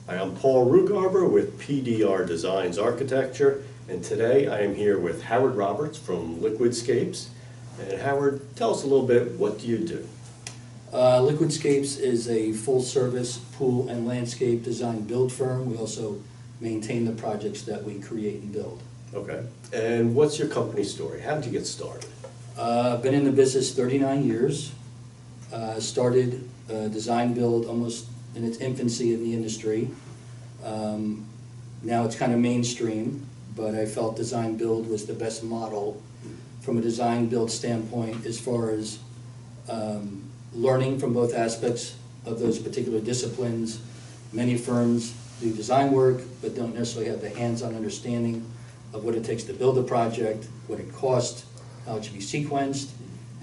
Hi, I'm Paul Rugarber with PDR Designs Architecture, and today I am here with Howard Roberts from Liquidscapes. And Howard, tell us a little bit, what do you do? Liquidscapes is a full-service pool and landscape design build firm. We also maintain the projects that we create and build. Okay. And what's your company story? How did you get started? Been in the business 39 years. Started design build almost in its infancy in the industry. Now it's kind of mainstream, but I felt design build was the best model from a design build standpoint as far as learning from both aspects of those particular disciplines. Many firms do design work, but don't necessarily have the hands-on understanding of what it takes to build a project, what it costs, how it should be sequenced,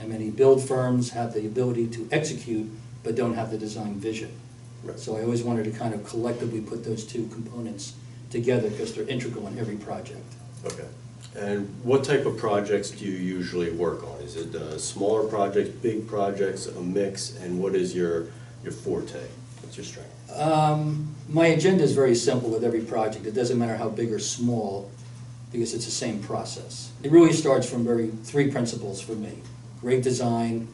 and many build firms have the ability to execute, but don't have the design vision. Right. So I always wanted to kind of collectively put those two components together because they're integral in every project. Okay. And what type of projects do you usually work on? Is it smaller projects, big projects, a mix, and what is your forte? What's your strength? My agenda is very simple with every project. It doesn't matter how big or small because it's the same process. It really starts from three principles for me: great design,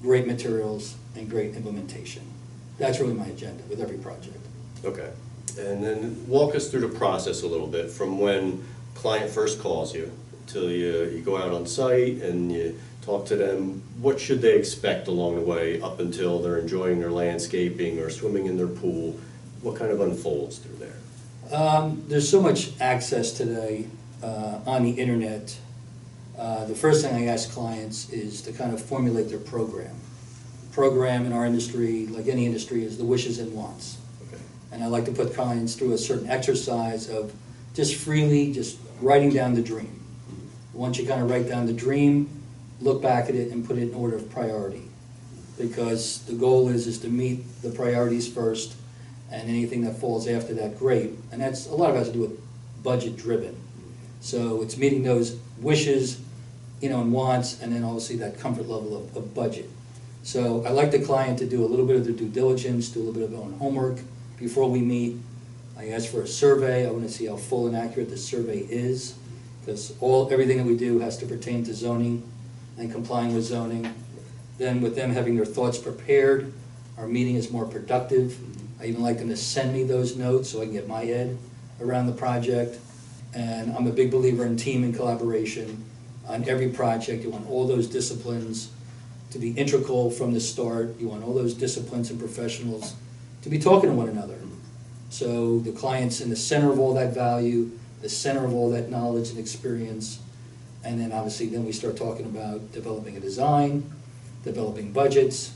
great materials, and great implementation. That's really my agenda with every project. Okay. And then walk us through the process a little bit from when client first calls you till you go out on site and you talk to them. What should they expect along the way up until they're enjoying their landscaping or swimming in their pool? What kind of unfolds through there? There's so much access today on the internet. The first thing I ask clients is to kind of formulate their program. Program in our industry, like any industry, is the wishes and wants. Okay. And I like to put clients through a certain exercise of just freely writing down the dream. Once you kind of write down the dream, look back at it and put it in order of priority. Because the goal is to meet the priorities first, and anything that falls after that, great. And that's a lot of it has to do with budget driven. So it's meeting those wishes, and wants, and then obviously that comfort level of budget. So I like the client to do a little bit of their due diligence, do a little bit of their own homework before we meet. I ask for a survey. I want to see how full and accurate the survey is, because everything that we do has to pertain to zoning and complying with zoning. Then with them having their thoughts prepared, our meeting is more productive. I even like them to send me those notes so I can get my head around the project. And I'm a big believer in team and collaboration. On every project, you want all those disciplines to be integral from the start. You want all those disciplines and professionals to be talking to one another. So the client's in the center of all that value, the center of all that knowledge and experience, and then obviously we start talking about developing a design, developing budgets,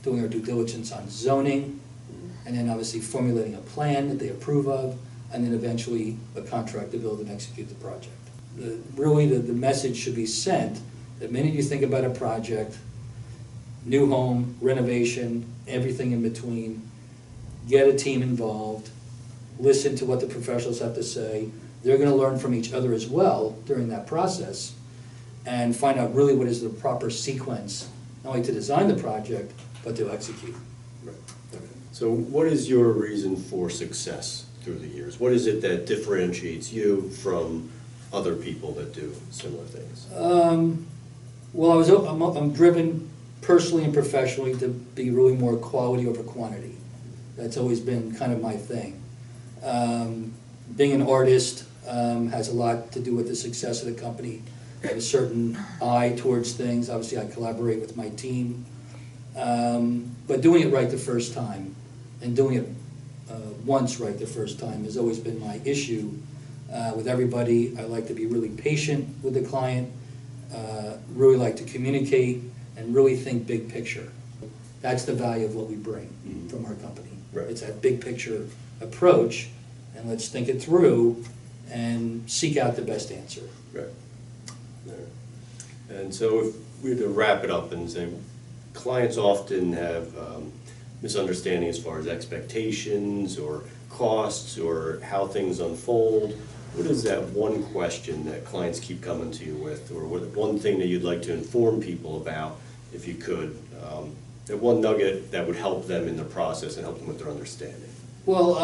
doing our due diligence on zoning, and then obviously formulating a plan that they approve of, and then eventually a contract to build and execute the project. Really the message should be sent the minute you think about a project, new home, renovation, everything in between, get a team involved, listen to what the professionals have to say. They're going to learn from each other as well during that process and find out really what is the proper sequence, not only to design the project, but to execute. Right. Okay. So what is your reason for success through the years? What is it that differentiates you from other people that do similar things? Well, I'm driven personally and professionally to be really more quality over quantity. That's always been kind of my thing. Being an artist has a lot to do with the success of the company. I have a certain eye towards things. Obviously, I collaborate with my team. But doing it right the first time and doing it once right the first time has always been my issue with everybody. I like to be really patient with the client, really like to communicate, and really think big picture. That's the value of what we bring from our company. Right. It's that big picture approach, and let's think it through and seek out the best answer. Right. And so if we were to wrap it up and say, clients often have misunderstanding as far as expectations or costs or how things unfold. What is that one question that clients keep coming to you with, or one thing that you'd like to inform people about, if you could, That one nugget that would help them in the process and help them with their understanding. Well,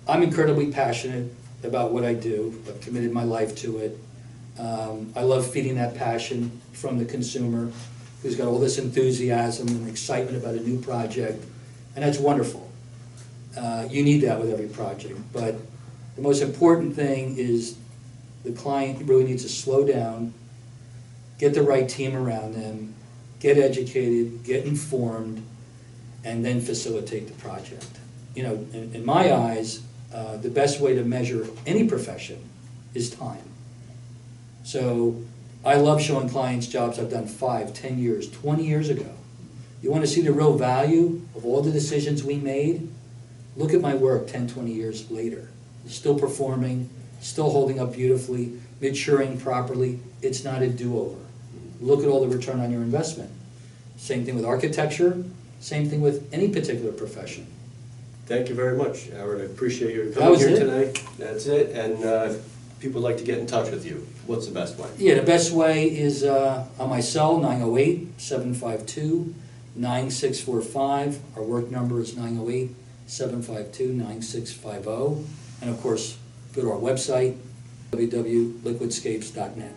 I'm incredibly passionate about what I do. I've committed my life to it. I love feeding that passion from the consumer who's got all this enthusiasm and excitement about a new project, and that's wonderful. You need that with every project, but the most important thing is the client really needs to slow down, get the right team around them, get educated, get informed, and then facilitate the project. You know, in my eyes, the best way to measure any profession is time. So I love showing clients jobs I've done 5, 10 years, 20 years ago. You want to see the real value of all the decisions we made? Look at my work 10, 20 years later. Still performing, still holding up beautifully, maturing properly. It's not a do-over. Look at all the return on your investment. Same thing with architecture, same thing with any particular profession. Thank you very much, Howard. I appreciate your coming here today. That's it. And if people would like to get in touch with you, what's the best way? Yeah, the best way is on my cell, 908-752-9645. Our work number is 908-752-9650. And of course, go to our website, www.liquidscapes.net.